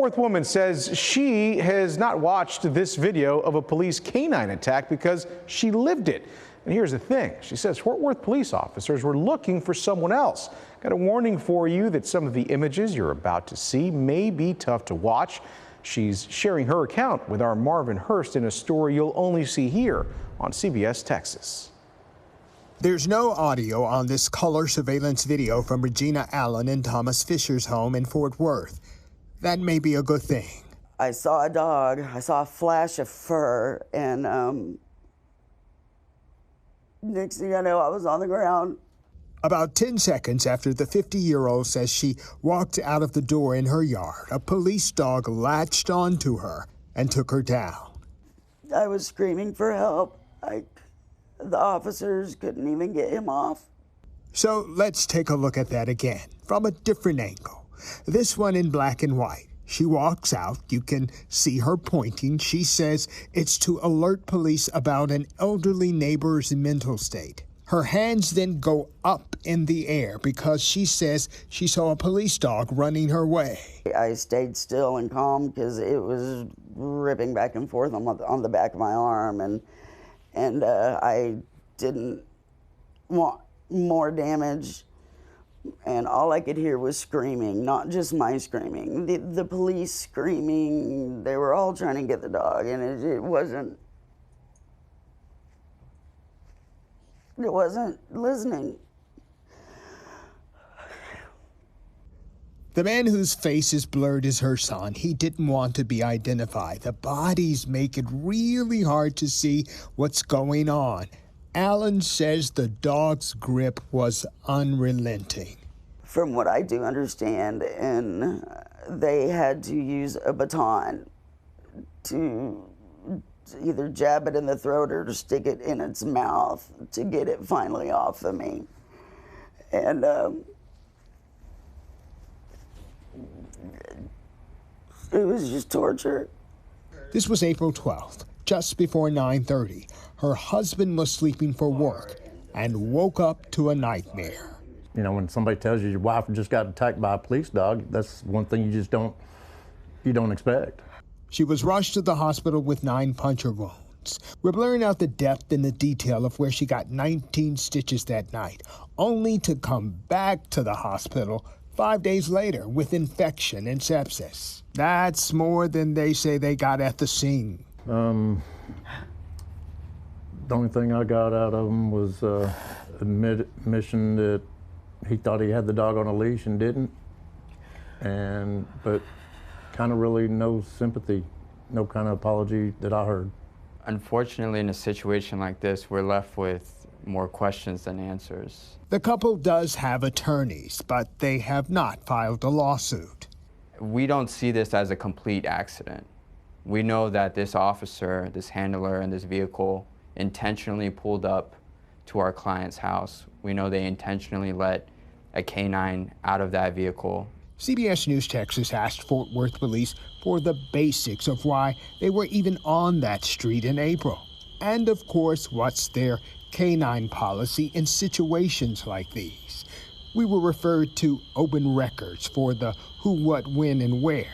Worth woman says she has not watched this video of a police K-9 attack because she lived it. And here's the thing. She says Fort Worth police officers were looking for someone else. Got a warning for you that some of the images you're about to see may be tough to watch. She's sharing her account with our Marvin Hurst in a story you'll only see here on CBS Texas. There's no audio on this color surveillance video from Regina Allen and Thomas Fisher's home in Fort Worth. That may be a good thing. I saw a dog, I saw a flash of fur, and next thing I know, I was on the ground. About 10 seconds after the 50-year-old says she walked out of the door in her yard, a police dog latched onto her and took her down. I was screaming for help. The officers couldn't even get him off. So let's take a look at that again from a different angle. This one in black and white. She walks out. You can see her pointing. She says it's to alert police about an elderly neighbor's mental state. Her hands then go up in the air because she says she saw a police dog running her way. I stayed still and calm because it was ripping back and forth on the back of my arm, and I didn't want more damage. And all I could hear was screaming, not just my screaming, the police screaming. They were all trying to get the dog, and it wasn't listening. The man whose face is blurred is her son. He didn't want to be identified. The bodies make it really hard to see what's going on. Allen says the dog's grip was unrelenting. From what I do understand, and they had to use a baton to either jab it in the throat or to stick it in its mouth to get it finally off of me. And it was just torture. This was April 12th, just before 9:30. Her husband was sleeping for work and woke up to a nightmare. You know, when somebody tells you your wife just got attacked by a police dog, that's one thing you don't expect. She was rushed to the hospital with 9 puncture wounds. We're blurring out the depth and the detail of where she got 19 stitches that night, only to come back to the hospital 5 days later with infection and sepsis. That's more than they say they got at the scene. The only thing I got out of him was admission that he thought he had the dog on a leash and didn't, but kind of really no sympathy, no kind of apology that I heard. Unfortunately, in a situation like this, we're left with more questions than answers. The couple does have attorneys, but they have not filed a lawsuit. We don't see this as a complete accident. We know that this officer, this handler in this vehicle intentionally pulled up to our client's house. We know they intentionally let a K-9 out of that vehicle. CBS News Texas asked Fort Worth police for the basics of why they were even on that street in April. And of course, what's their K-9 policy in situations like these? We were referred to open records for the who, what, when, and where.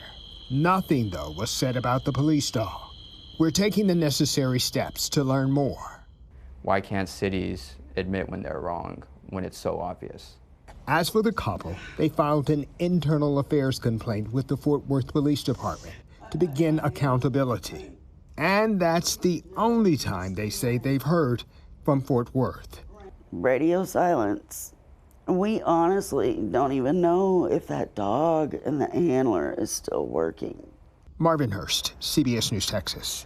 Nothing, though, was said about the police dog. We're taking the necessary steps to learn more. Why can't cities admit when they're wrong, when it's so obvious? As for the couple, they filed an internal affairs complaint with the Fort Worth Police Department to begin accountability. And that's the only time they say they've heard from Fort Worth. Radio silence. We honestly don't even know if that dog and the handler is still working. Marvin Hurst, CBS News Texas.